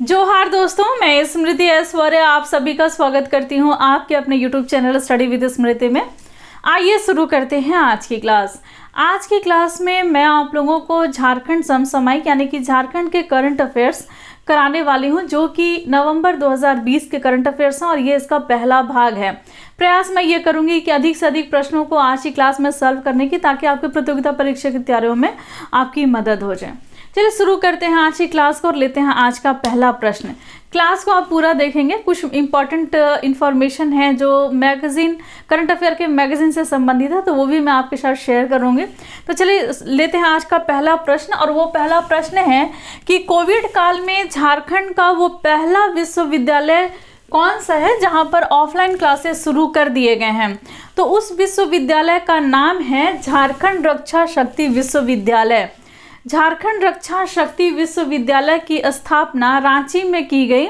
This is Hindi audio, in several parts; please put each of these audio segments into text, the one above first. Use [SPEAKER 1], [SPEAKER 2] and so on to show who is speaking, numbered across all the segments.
[SPEAKER 1] जोहार दोस्तों, मैं स्मृति ऐश्वर्य आप सभी का स्वागत करती हूं आपके अपने YouTube चैनल स्टडी विद स्मृति में। आइए शुरू करते हैं आज की क्लास। आज की क्लास में मैं आप लोगों को झारखंड समसामयिक यानी कि झारखंड के करंट अफेयर्स कराने वाली हूं, जो कि नवंबर 2020 के करंट अफेयर्स हैं और ये इसका पहला भाग है। प्रयास मैं ये करूंगी कि अधिक से अधिक प्रश्नों को आज की क्लास में सॉल्व करने की, ताकि आपके प्रतियोगिता परीक्षा की तैयारियों में आपकी मदद हो जाए। चलिए शुरू करते हैं आज की क्लास को और लेते हैं आज का पहला प्रश्न। क्लास को आप पूरा देखेंगे, कुछ इंपॉर्टेंट इंफॉर्मेशन है जो मैगजीन करंट अफेयर के मैगजीन से संबंधित है, तो वो भी मैं आपके साथ शेयर करूंगी। तो चलिए लेते हैं आज का पहला प्रश्न, और वो पहला प्रश्न है कि कोविड काल में झारखंड का वो पहला विश्वविद्यालय कौन सा है जहां पर ऑफलाइन क्लासेस शुरू कर दिए गए हैं। तो उस विश्वविद्यालय का नाम है झारखंड रक्षा शक्ति विश्वविद्यालय। झारखंड रक्षा शक्ति विश्वविद्यालय की स्थापना रांची में की गई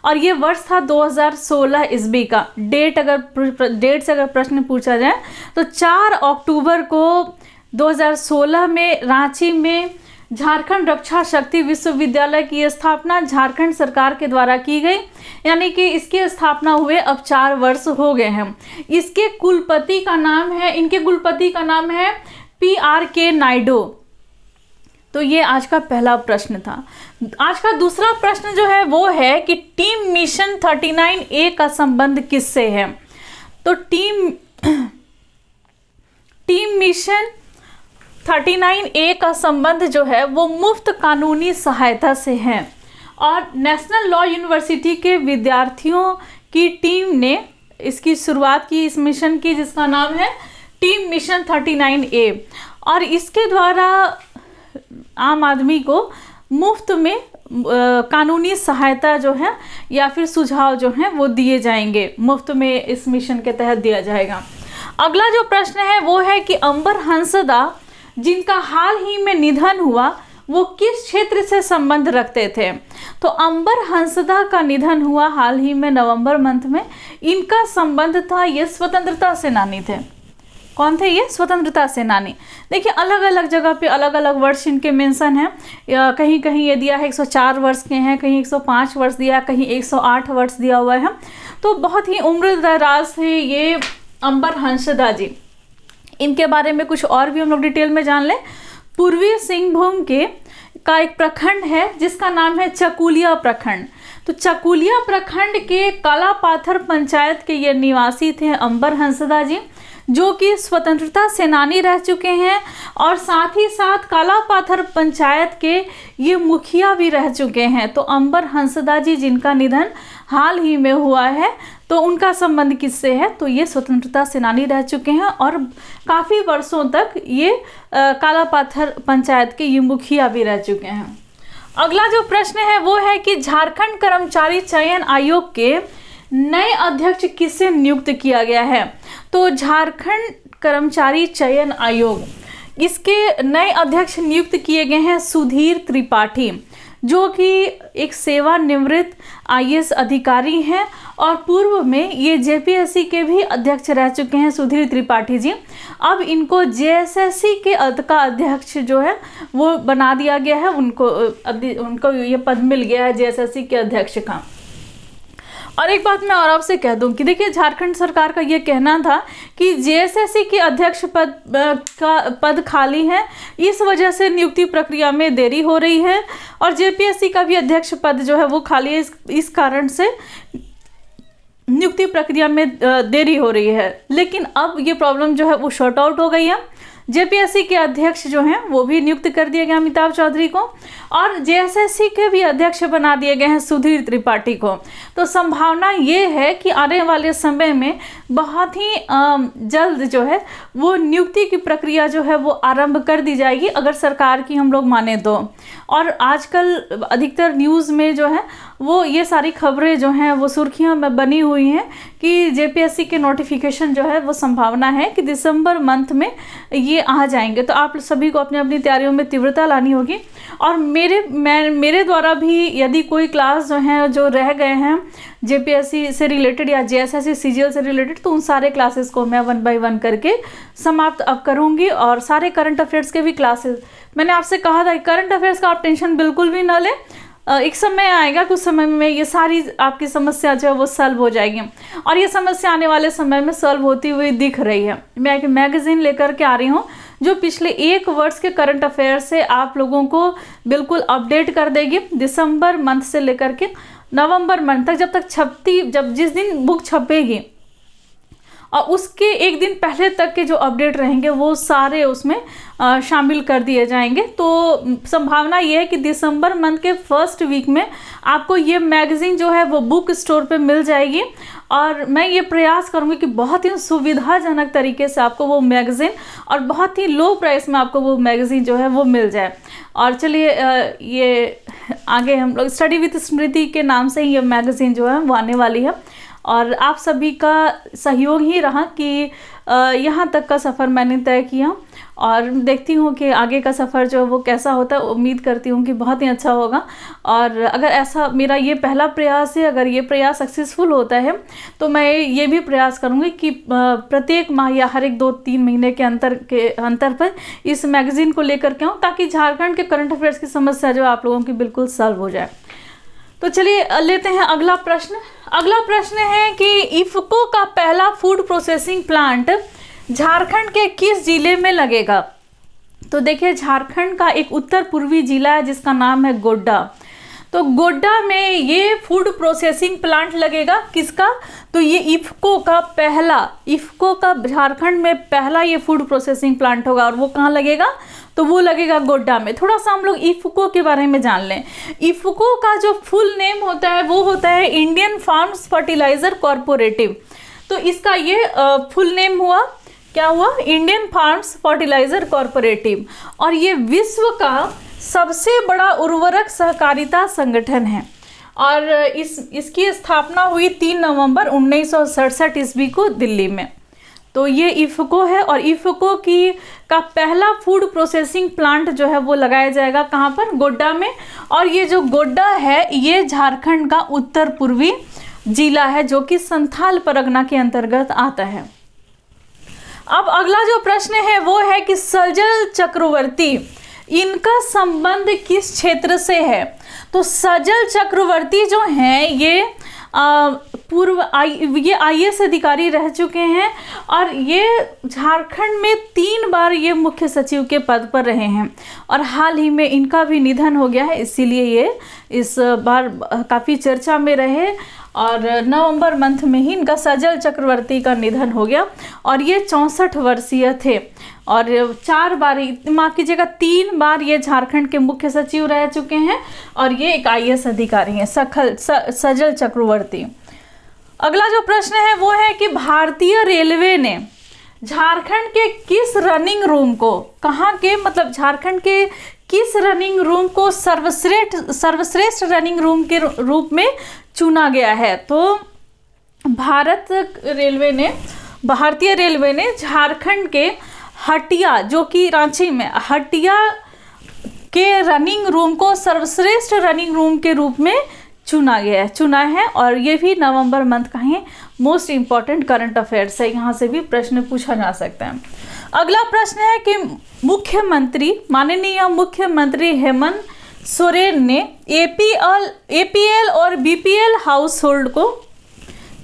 [SPEAKER 1] और ये वर्ष था 2016 ईस्वी का। डेट से अगर प्रश्न पूछा जाए तो 4 अक्टूबर को 2016 में रांची में झारखंड रक्षा शक्ति विश्वविद्यालय की स्थापना झारखंड सरकार के द्वारा की गई, यानी कि इसकी स्थापना हुए अब 4 वर्ष हो गए हैं। इनके कुलपति का नाम है PRK नायडू। तो ये आज का पहला प्रश्न था। आज का दूसरा प्रश्न जो है वो है कि टीम मिशन 39A का संबंध किससे है। तो टीम मिशन 39A का संबंध जो है वो मुफ्त कानूनी सहायता से है और नेशनल लॉ यूनिवर्सिटी के विद्यार्थियों की टीम ने इसकी शुरुआत की, इस मिशन की, जिसका नाम है टीम मिशन 39A। और इसके द्वारा आम आदमी को मुफ्त में कानूनी सहायता जो है या फिर सुझाव जो है वो दिए जाएंगे, मुफ्त में इस मिशन के तहत दिया जाएगा। अगला जो प्रश्न है वो है कि अंबर हंसदा जिनका हाल ही में निधन हुआ वो किस क्षेत्र से संबंध रखते थे। तो अंबर हंसदा का निधन हुआ हाल ही में नवंबर मंथ में। इनका संबंध था, ये स्वतंत्रता सेनानी थे। कौन थे ये? स्वतंत्रता सेनानी। देखिए अलग अलग जगह पे अलग अलग वर्ष इनके मेंशन हैं। कहीं कहीं ये दिया है 104 वर्ष के हैं, कहीं 105 वर्ष दिया, कहीं 108 वर्ष दिया हुआ है। तो बहुत ही उम्र दराज थे ये अंबर हंसदा जी। इनके बारे में कुछ और भी हम लोग डिटेल में जान लें। पूर्वी सिंहभूम का एक प्रखंड है जिसका नाम है चकुलिया प्रखंड। तो चकुलिया प्रखंड के कालापाथर पंचायत के ये निवासी थे अंबर हंसदा जी, जो कि स्वतंत्रता सेनानी रह चुके हैं और साथ ही साथ कालापाथर पंचायत के ये मुखिया भी रह चुके हैं। तो अंबर हंसदा जी जिनका निधन हाल ही में हुआ है, तो उनका संबंध किससे है? तो ये स्वतंत्रता सेनानी रह चुके हैं और काफ़ी वर्षों तक ये कालापाथर पंचायत के ये मुखिया भी रह चुके हैं। अगला जो प्रश्न है वो है कि झारखंड कर्मचारी चयन आयोग के नए अध्यक्ष किसे नियुक्त किया गया है। तो झारखंड कर्मचारी चयन आयोग, इसके नए अध्यक्ष नियुक्त किए गए हैं सुधीर त्रिपाठी, जो कि एक सेवानिवृत्त IAS अधिकारी हैं और पूर्व में ये JPSC के भी अध्यक्ष रह चुके हैं सुधीर त्रिपाठी जी। अब इनको JSSC के का अध्यक्ष जो है वो बना दिया गया है, उनको ये पद मिल गया है JSSC के अध्यक्ष का। और एक बात मैं और आपसे कह दूं कि देखिए झारखंड सरकार का ये कहना था कि JSSC के अध्यक्ष पद खाली है, इस वजह से नियुक्ति प्रक्रिया में देरी हो रही है, और JPSC का भी अध्यक्ष पद जो है वो खाली है, इस कारण से नियुक्ति प्रक्रिया में देरी हो रही है। लेकिन अब ये प्रॉब्लम जो है वो शॉर्ट आउट हो गई है। JPSC के अध्यक्ष जो हैं वो भी नियुक्त कर दिए गए अमिताभ चौधरी को, और JSSC के भी अध्यक्ष बना दिए गए हैं सुधीर त्रिपाठी को। तो संभावना ये है कि आने वाले समय में बहुत ही जल्द जो है वो नियुक्ति की प्रक्रिया जो है वो आरंभ कर दी जाएगी, अगर सरकार की हम लोग माने तो। और आजकल अधिकतर न्यूज़ में जो है वो ये सारी खबरें जो हैं वो सुर्खियों में बनी हुई हैं कि JPSC के नोटिफिकेशन जो है वो संभावना है कि दिसंबर मंथ में ये आ जाएंगे। तो आप सभी को अपनी अपनी तैयारियों में तीव्रता लानी होगी। और मेरे द्वारा भी यदि कोई क्लास जो हैं जो रह गए हैं JPSC से रिलेटेड या JSSC CGL से रिलेटेड, तो उन सारे क्लासेस को मैं 1 by 1 करके समाप्त अब करूँगी। और सारे करंट अफेयर्स के भी क्लासेस, मैंने आपसे कहा था करंट अफेयर्स का आप टेंशन बिल्कुल भी ना लें, एक समय आएगा, कुछ समय में ये सारी आपकी समस्या जो है वो सॉल्व हो जाएगी, और ये समस्या आने वाले समय में सॉल्व होती हुई दिख रही है। मैं एक मैगज़ीन लेकर के आ रही हूँ जो पिछले 1 वर्ष के करंट अफेयर से आप लोगों को बिल्कुल अपडेट कर देगी, दिसंबर मंथ से लेकर के नवंबर मंथ तक, जब जिस दिन बुक छपेगी और उसके एक दिन पहले तक के जो अपडेट रहेंगे वो सारे उसमें शामिल कर दिए जाएंगे। तो संभावना ये है कि दिसंबर मंथ के फर्स्ट वीक में आपको ये मैगज़ीन जो है वो बुक स्टोर पे मिल जाएगी, और मैं ये प्रयास करूँगी कि बहुत ही सुविधाजनक तरीके से आपको वो मैगज़ीन और बहुत ही लो प्राइस में आपको वो मैगज़ीन जो है वो मिल जाए। और चलिए ये आगे हम लोग स्टडी विद स्मृति के नाम से ही ये मैगज़ीन जो है वो आने वाली है, और आप सभी का सहयोग ही रहा कि यहाँ तक का सफ़र मैंने तय किया, और देखती हूँ कि आगे का सफ़र जो है वो कैसा होता है। उम्मीद करती हूँ कि बहुत ही अच्छा होगा, और अगर ऐसा मेरा ये पहला प्रयास है, अगर ये प्रयास सक्सेसफुल होता है तो मैं ये भी प्रयास करूँगी कि प्रत्येक माह या हर एक 2-3 महीने के अंतर पर इस मैगज़ीन को लेकर के आऊँ, ताकि झारखंड के करंट अफेयर्स की समस्या जो आप लोगों की बिल्कुल सॉल्व हो जाए। तो चलिए लेते हैं अगला प्रश्न। अगला प्रश्न है कि इफ़को का पहला फूड प्रोसेसिंग प्लांट झारखंड के किस जिले में लगेगा? तो देखिए, झारखंड का एक उत्तर पूर्वी जिला है जिसका नाम है गोड्डा। तो गोड्डा में ये फूड प्रोसेसिंग प्लांट लगेगा। किसका? तो ये इफ़को का झारखंड में पहला ये फूड प्रोसेसिंग प्लांट होगा, और वो कहाँ लगेगा? तो वो लगेगा गोड्डा में। थोड़ा सा हम लोग इफ़को के बारे में जान लें। इफ़को का जो फुल नेम होता है वो होता है इंडियन फार्म्स फर्टिलाइज़र कॉरपोरेटिव। तो इसका ये फुल नेम हुआ, क्या हुआ? Indian farms fertiliser corporative. और ये विश्व का सबसे बड़ा उर्वरक सहकारिता संगठन है, और इसकी स्थापना हुई 3 नवंबर 1967 ईस्वी को दिल्ली में। तो ये इफ़को है, और इफ़को का पहला फूड प्रोसेसिंग प्लांट जो है वो लगाया जाएगा कहाँ पर? गोड्डा में। और ये जो गोड्डा है ये झारखंड का उत्तर पूर्वी जिला है, जो कि संथाल परगना के अंतर्गत आता है। अब अगला जो प्रश्न है वो है कि सजल चक्रवर्ती, इनका संबंध किस क्षेत्र से है? तो सजल चक्रवर्ती जो हैं ये IAS अधिकारी रह चुके हैं, और ये झारखंड में 3 बार ये मुख्य सचिव के पद पर रहे हैं, और हाल ही में इनका भी निधन हो गया है, इसीलिए ये इस बार काफ़ी चर्चा में रहे। और नवंबर मंथ में ही इनका सजल चक्रवर्ती का निधन हो गया, और ये 64 वर्षीय थे, और 4 बार, माफ़ कीजिएगा 3 बार ये झारखंड के मुख्य सचिव रह चुके हैं, और ये एक IAS अधिकारी हैं सजल चक्रवर्ती। अगला जो प्रश्न है वो है कि भारतीय रेलवे ने झारखंड के किस रनिंग रूम को, कहाँ के, मतलब झारखंड के किस रनिंग रूम को सर्वश्रेष्ठ रनिंग रूम के रूप में चुना गया है? तो भारतीय रेलवे ने झारखंड के हटिया, जो कि रांची में हटिया के रनिंग रूम को सर्वश्रेष्ठ रनिंग रूम के रूप में चुना है, और ये भी नवंबर मंथ का ही मोस्ट इम्पॉर्टेंट करंट अफेयर्स है, यहाँ से भी प्रश्न पूछा जा सकता है। अगला प्रश्न है कि माननीय मुख्यमंत्री हेमंत सोरेन ने APL और BPL हाउस होल्ड को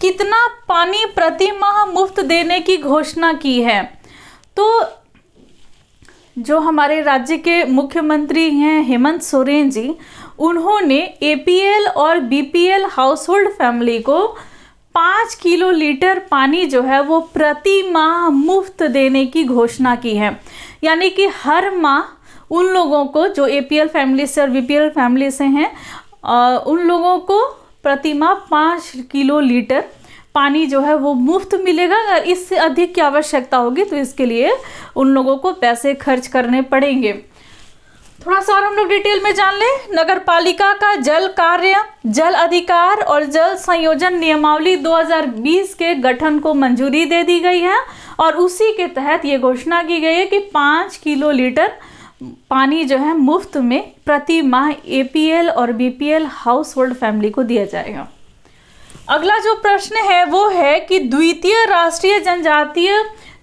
[SPEAKER 1] कितना पानी प्रति माह मुफ्त देने की घोषणा की है? तो जो हमारे राज्य के मुख्यमंत्री हैं हेमंत सोरेन जी, उन्होंने APL और BPL हाउस होल्ड फैमिली को 5 किलो लीटर पानी जो है वो प्रति माह मुफ्त देने की घोषणा की है। यानी कि हर माह उन लोगों को जो APL फैमिली से और BPL फैमिली से हैं, उन लोगों को प्रति माह 5 किलो लीटर पानी जो है वो मुफ्त मिलेगा। अगर इससे अधिक की आवश्यकता होगी तो इसके लिए उन लोगों को पैसे खर्च करने पड़ेंगे। थोड़ा सा और हम लोग डिटेल में जान लें। नगर पालिका का जल कार्य, जल अधिकार और जल संयोजन नियमावली 2020 के गठन को मंजूरी दे दी गई है, और उसी के तहत ये घोषणा की गई है कि 5 किलो लीटर पानी जो है मुफ्त में प्रति माह APL और BPL हाउस होल्ड फैमिली को दिया जाएगा। अगला जो प्रश्न है वो है कि द्वितीय राष्ट्रीय जनजातीय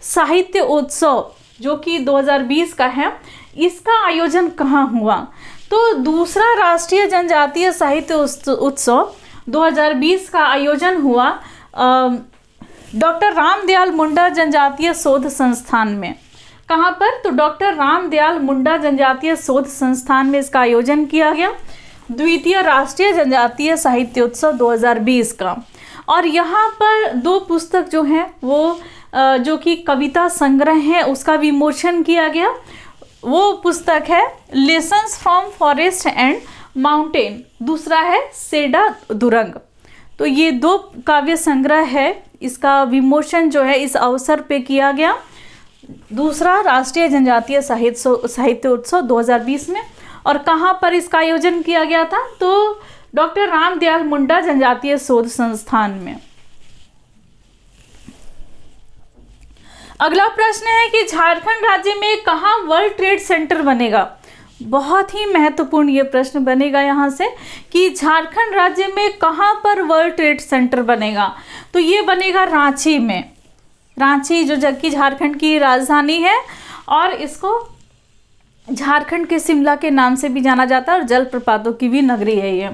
[SPEAKER 1] साहित्य उत्सव जो कि 2020 का है, इसका आयोजन कहाँ हुआ? तो दूसरा राष्ट्रीय जनजातीय साहित्य उत्सव 2020 का आयोजन हुआ डॉक्टर रामदयाल मुंडा जनजातीय शोध संस्थान में। कहाँ पर? तो डॉक्टर रामदयाल मुंडा जनजातीय शोध संस्थान में इसका आयोजन किया गया, द्वितीय राष्ट्रीय जनजातीय साहित्य उत्सव 2020 का। और यहाँ पर 2 पुस्तक जो हैं वो जो कि कविता संग्रह है उसका विमोचन किया गया। वो पुस्तक है lessons from forest and mountain, दूसरा है सेडा दुरंग। तो ये 2 काव्य संग्रह है, इसका विमोचन जो है इस अवसर पे किया गया, दूसरा राष्ट्रीय जनजातीय साहित्य उत्सव 2020 में। और कहाँ पर इसका आयोजन किया गया था? तो डॉक्टर रामदयाल मुंडा जनजातीय शोध संस्थान में। अगला प्रश्न है कि झारखंड राज्य में कहाँ वर्ल्ड ट्रेड सेंटर बनेगा? बहुत ही महत्वपूर्ण ये प्रश्न बनेगा यहाँ से कि झारखंड राज्य में कहाँ पर वर्ल्ड ट्रेड सेंटर बनेगा। तो ये बनेगा रांची में। रांची जो जबकि झारखंड की राजधानी है और इसको झारखंड के शिमला के नाम से भी जाना जाता है और जलप्रपातों की भी नगरी है ये।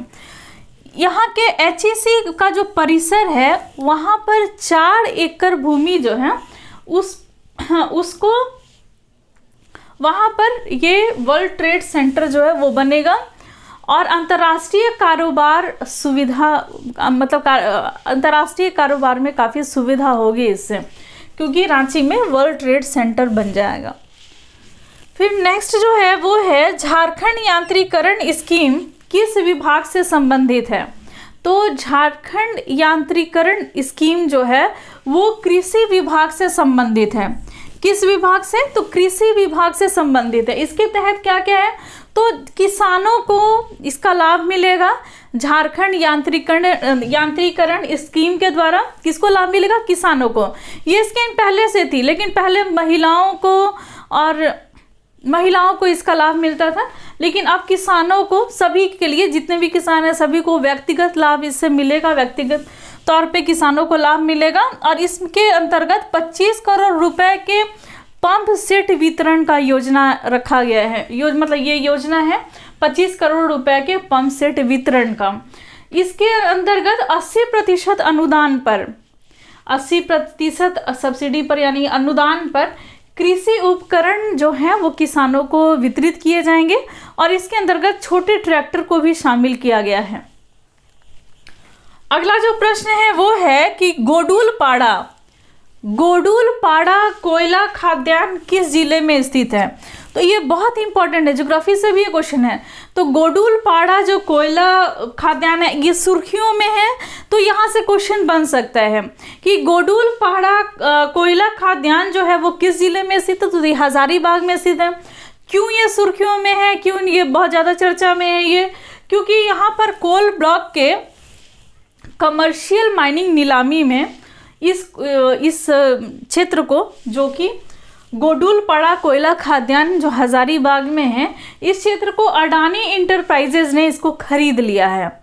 [SPEAKER 1] यहाँ के HEC का जो परिसर है वहाँ पर 4 एकड़ भूमि जो है उसको वहाँ पर ये वर्ल्ड ट्रेड सेंटर जो है वो बनेगा। और अंतर्राष्ट्रीय कारोबार सुविधा मतलब अंतर्राष्ट्रीय कारोबार में काफ़ी सुविधा होगी इससे, क्योंकि रांची में वर्ल्ड ट्रेड सेंटर बन जाएगा। फिर नेक्स्ट जो है वो है झारखंड यांत्रिकरण स्कीम किस विभाग से संबंधित है? तो झारखंड यांत्रिकरण स्कीम जो है वो कृषि विभाग से संबंधित है। किस विभाग से? तो कृषि विभाग से संबंधित है। इसके तहत क्या क्या है? तो किसानों को इसका लाभ मिलेगा। झारखंड यांत्रिकरण स्कीम के द्वारा किसको लाभ मिलेगा? किसानों को। ये स्कीम पहले से थी, लेकिन पहले महिलाओं को इसका लाभ मिलता था, लेकिन अब किसानों को, सभी के लिए, जितने भी किसान हैं सभी को व्यक्तिगत लाभ इससे मिलेगा, व्यक्तिगत तौर पे किसानों को लाभ मिलेगा। और इसके अंतर्गत 25 करोड़ रुपए के पंप सेट वितरण का योजना रखा गया है। मतलब ये योजना है 25 करोड़ रुपए के पंप सेट वितरण का। इसके अंतर्गत 80% अनुदान पर, 80% सब्सिडी पर यानी अनुदान पर कृषि उपकरण जो हैं वो किसानों को वितरित किए जाएंगे। और इसके अंतर्गत छोटे ट्रैक्टर को भी शामिल किया गया है। अगला जो प्रश्न है वो है कि गोडुलपाड़ा कोयला खाद्यान्न किस जिले में स्थित है? तो ये बहुत इंपॉर्टेंट है, ज्योग्राफी से भी ये क्वेश्चन है। तो गोडुलपाड़ा जो कोयला खाद्यान्न है ये सुर्खियों में है, तो यहाँ से क्वेश्चन बन सकता है कि गोडुलपाड़ा कोयला खाद्यान्न जो है वो किस जिले में स्थित है? तो ये हजारीबाग में स्थित है। क्यों ये सुर्खियों में है, क्यों ये बहुत ज़्यादा चर्चा में है ये? क्योंकि यहाँ पर कोल ब्लॉक के कमर्शियल माइनिंग नीलामी में इस क्षेत्र को, जो कि गोडुलपाड़ा कोयला खाद्यान्न जो हजारीबाग में है, इस क्षेत्र को अडानी इंटरप्राइजेज ने इसको खरीद लिया है।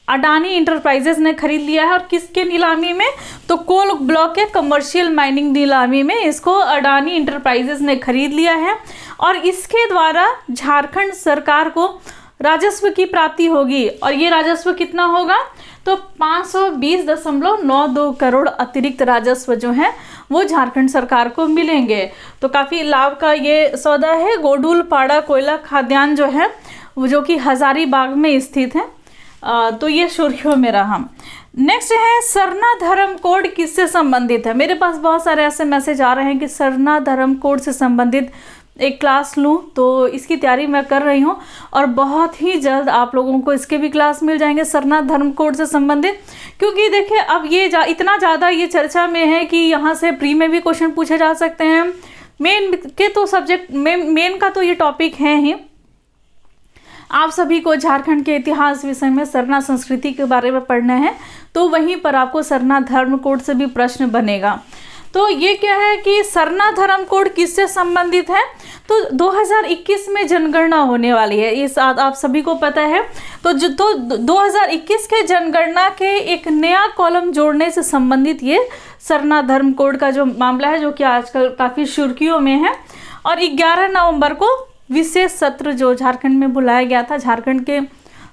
[SPEAKER 1] अडानी इंटरप्राइजेज ने खरीद लिया है। और किसके नीलामी में? तो कोल ब्लॉक के कमर्शियल माइनिंग नीलामी में इसको अडानी इंटरप्राइजेज ने खरीद लिया है। और इसके द्वारा झारखंड सरकार को राजस्व की प्राप्ति होगी। और ये राजस्व कितना होगा? तो 520.92 करोड़ अतिरिक्त राजस्व जो है वो झारखंड सरकार को मिलेंगे। तो काफ़ी लाभ का ये सौदा है। गोडुलपाड़ा कोयला खाद्यान्न जो है वो जो कि हजारीबाग में स्थित है, तो ये सुर्खियों में रहा। नेक्स्ट है सरना धर्म कोड किससे संबंधित है? मेरे पास बहुत सारे ऐसे मैसेज आ रहे हैं कि सरना धर्म कोड से संबंधित एक क्लास लूँ, तो इसकी तैयारी मैं कर रही हूँ और बहुत ही जल्द आप लोगों को इसके भी क्लास मिल जाएंगे सरना धर्म कोड से संबंधित। क्योंकि देखिए अब ये इतना ज़्यादा ये चर्चा में है कि यहाँ से प्री में भी क्वेश्चन पूछे जा सकते हैं। मेन के तो सब्जेक्ट मेन का तो ये टॉपिक है ही। आप सभी को झारखंड के इतिहास विषय में सरना संस्कृति के बारे में पढ़ना है, तो वहीं पर आपको सरना धर्म कोड से भी प्रश्न बनेगा। तो ये क्या है कि सरना धर्म कोड किससे संबंधित है? तो 2021 में जनगणना होने वाली है, ये आप सभी को पता है। तो 2021 के जनगणना के एक नया कॉलम जोड़ने से संबंधित ये सरना धर्म कोड का जो मामला है, जो कि आजकल काफ़ी सुर्खियों में है। और 11 नवंबर को विशेष सत्र जो झारखंड में बुलाया गया था, झारखंड के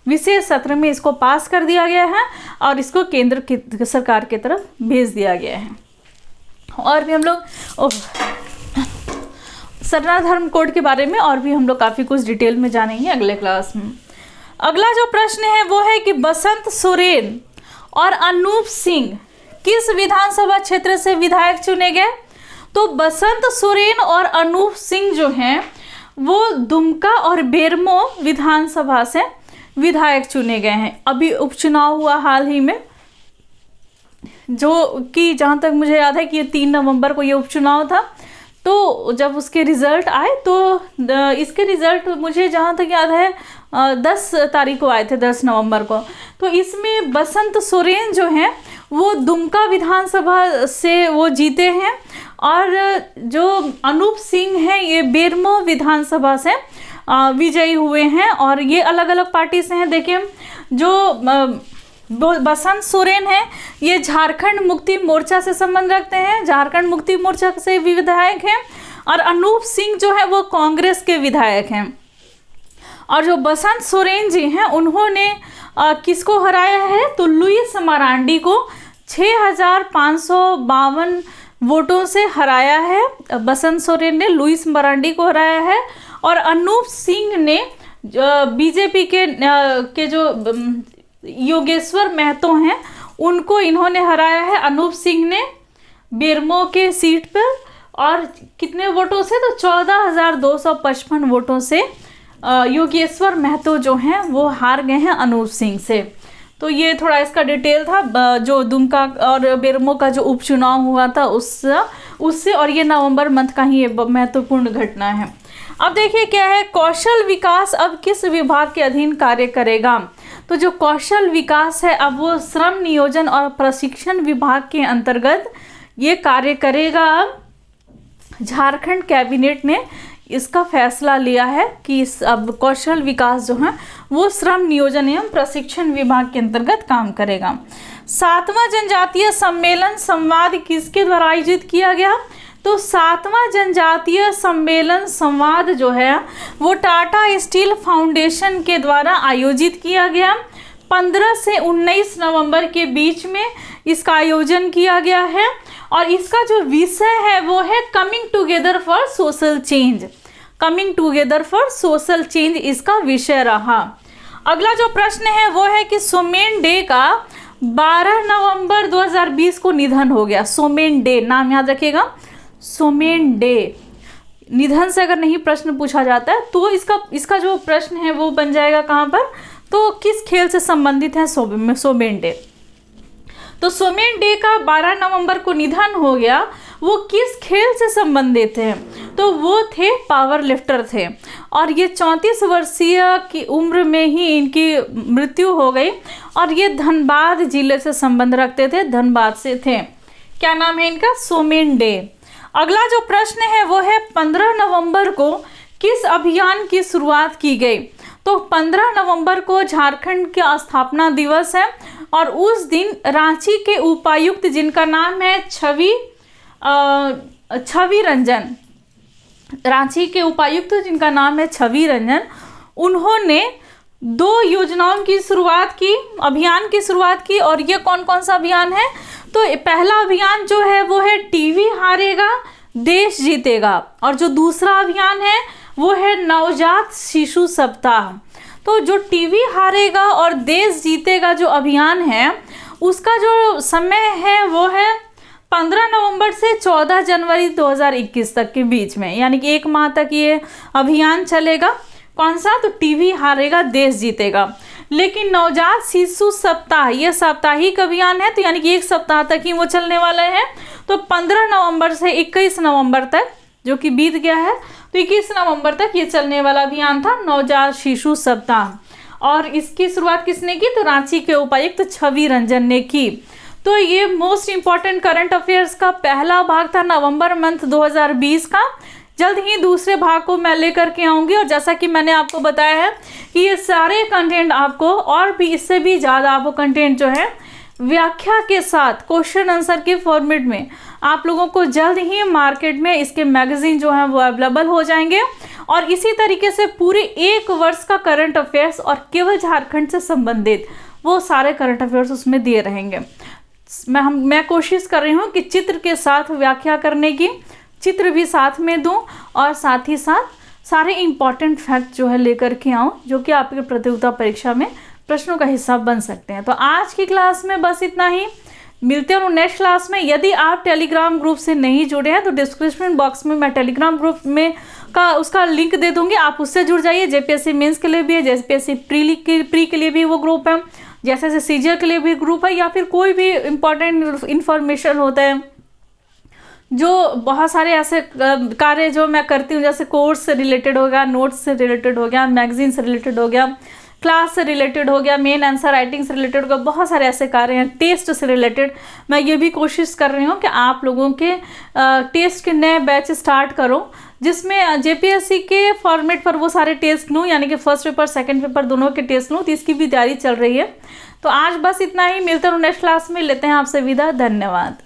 [SPEAKER 1] विशेष सत्र में इसको पास कर दिया गया है और इसको केंद्र की सरकार की तरफ भेज दिया गया है। और भी हम लोग सरना धर्म कोड के बारे में और भी हम लोग काफ़ी कुछ डिटेल में जानेंगे अगले क्लास में। अगला जो प्रश्न है वो है कि बसंत सोरेन और अनूप सिंह किस विधानसभा क्षेत्र से विधायक चुने गए? तो बसंत सोरेन और अनूप सिंह जो हैं वो दुमका और बेरमो विधानसभा से विधायक चुने गए हैं। अभी उपचुनाव हुआ हाल ही में, जो कि जहाँ तक मुझे याद है कि ये 3 नवंबर को ये उपचुनाव था। तो जब उसके रिज़ल्ट आए तो इसके रिज़ल्ट मुझे जहाँ तक याद है 10 तारीख को आए थे, 10 नवंबर को। तो इसमें बसंत सोरेन जो हैं वो दुमका विधानसभा से वो जीते हैं और जो अनूप सिंह हैं ये बेरमो विधानसभा से विजयी हुए हैं और ये अलग अलग पार्टी से हैं। देखिए जो बसंत सोरेन है ये झारखंड मुक्ति मोर्चा से संबंध रखते हैं, झारखंड मुक्ति मोर्चा से विधायक हैं। और अनूप सिंह जो है वो कांग्रेस के विधायक हैं। और जो बसंत सोरेन जी हैं उन्होंने किसको हराया है? तो लुइस मरांडी को 6552 वोटों से हराया है। बसंत सोरेन ने लुइस मरांडी को हराया है और अनूप सिंह ने बीजेपी के जो योगेश्वर महतो हैं उनको इन्होंने हराया है। अनूप सिंह ने बेरमो के सीट पर और कितने वोटों से? तो 14,255 वोटों से योगेश्वर महतो जो हैं वो हार गए हैं अनूप सिंह से। तो ये थोड़ा इसका डिटेल था जो दुमका और बेरमो का जो उपचुनाव हुआ था उससे और ये नवंबर मंथ का ही ये महत्वपूर्ण घटना है। अब देखिए क्या है, कौशल विकास अब किस विभाग के अधीन कार्य करेगा? तो जो कौशल विकास है अब वो श्रम नियोजन और प्रशिक्षण विभाग के अंतर्गत ये कार्य करेगा। झारखंड कैबिनेट ने इसका फैसला लिया है कि अब कौशल विकास जो है वो श्रम नियोजन एवं प्रशिक्षण विभाग के अंतर्गत काम करेगा। 7वां जनजातीय सम्मेलन संवाद किसके द्वारा आयोजित किया गया? तो 7वां जनजातीय सम्मेलन संवाद जो है वो टाटा स्टील फाउंडेशन के द्वारा आयोजित किया गया। 15 से 19 नवंबर के बीच में इसका आयोजन किया गया है और इसका जो विषय है वो है coming together for social change. Coming together for social change इसका विषय रहा। अगला जो प्रश्न है वो है कि सोमेन डे का 12 नवंबर 2020 को निधन हो गया। सोमेन डे नाम याद रखिएगा, सोमेन डे। निधन से अगर नहीं प्रश्न पूछा जाता है तो इसका जो प्रश्न है वो बन जाएगा कहाँ पर? तो किस खेल से संबंधित है सोमेन डे? तो सोमेन डे का 12 नवंबर को निधन हो गया, वो किस खेल से संबंधित है? तो वो थे पावर लिफ्टर थे और ये 34 वर्षीय की उम्र में ही इनकी मृत्यु हो गई और ये धनबाद जिले से संबंध रखते थे, धनबाद से थे। क्या नाम है इनका? सोमेन डे। अगला जो प्रश्न है वो है 15 नवंबर को किस अभियान की शुरुआत की गई? तो 15 नवंबर को झारखंड का स्थापना दिवस है और उस दिन रांची के उपायुक्त जिनका नाम है छवि रंजन, रांची के उपायुक्त जिनका नाम है छवि रंजन, उन्होंने 2 योजनाओं की शुरुआत की, अभियान की शुरुआत की। और ये कौन कौन सा अभियान है? तो पहला अभियान जो है वो है टीवी हारेगा देश जीतेगा और जो दूसरा अभियान है वो है नवजात शिशु सप्ताह। तो जो टीवी हारेगा और देश जीतेगा जो अभियान है उसका जो समय है वो है 15 नवंबर से 14 जनवरी 2021 तक के बीच में, यानी कि 1 माह तक ये अभियान चलेगा। कौन सा? तो टीवी हारेगा देश जीतेगा। लेकिन नवजात शिशु सप्ताह ये साप्ताहिक अभियान है, तो यानी कि 1 सप्ताह तक ही वो चलने वाला है। तो 15 नवंबर से 21 नवंबर तक, जो कि बीत गया है, तो 21 नवंबर तक ये चलने वाला अभियान था नवजात शिशु सप्ताह। और इसकी शुरुआत किसने की? तो रांची के उपायुक्त छवि रंजन ने की। तो ये मोस्ट इम्पॉर्टेंट करंट अफेयर्स का पहला भाग था नवंबर मंथ 2020 का। जल्द ही दूसरे भाग को मैं लेकर के आऊँगी और जैसा कि मैंने आपको बताया है कि ये सारे कंटेंट आपको और भी इससे भी ज़्यादा आपको कंटेंट जो है व्याख्या के साथ क्वेश्चन आंसर के फॉर्मेट में आप लोगों को जल्द ही मार्केट में इसके मैगजीन जो हैं वो अवेलेबल हो जाएंगे। और इसी तरीके से पूरे 1 वर्ष का करंट अफेयर्स और केवल झारखंड से संबंधित वो सारे करंट अफेयर्स उसमें दिए रहेंगे। मैं कोशिश कर रही हूँ कि चित्र के साथ व्याख्या करने की, चित्र भी साथ में दूँ और साथ ही साथ सारे इम्पॉर्टेंट फैक्ट जो है लेकर के आऊँ, जो कि आपके प्रतियोगिता परीक्षा में प्रश्नों का हिस्सा बन सकते हैं। तो आज की क्लास में बस इतना ही, मिलते हैं नेक्स्ट क्लास में। यदि आप टेलीग्राम ग्रुप से नहीं जुड़े हैं तो डिस्क्रिप्शन बॉक्स में मैं टेलीग्राम ग्रुप में उसका लिंक दे दूंगी, आप उससे जुड़ जाइए। जेपीएससी मेंस के लिए भी है, जेपीएससी प्री के लिए भी वो ग्रुप है, जैसे सीजीएल के लिए भी ग्रुप है, या फिर कोई भी इम्पोर्टेंट इन्फॉर्मेशन होता है, जो बहुत सारे ऐसे कार्य जो मैं करती हूँ, जैसे कोर्स से रिलेटेड हो गया, नोट्स से रिलेटेड हो गया, मैगजीन से रिलेटेड हो गया, क्लास से रिलेटेड हो गया, मेन आंसर राइटिंग से रिलेटेड हो गया, बहुत सारे ऐसे कार्य हैं। टेस्ट से रिलेटेड मैं ये भी कोशिश कर रही हूँ कि आप लोगों के टेस्ट के नए बैच स्टार्ट करो, जिसमें जेपीएससी के फॉर्मेट पर वो सारे टेस्ट लूँ, यानी कि फर्स्ट पेपर सेकंड पेपर दोनों के टेस्ट लूँ। तो इसकी भी तैयारी चल रही है। तो आज बस इतना ही, मिलते हैं नेक्स्ट क्लास में, लेते हैं आपसे विदा। धन्यवाद।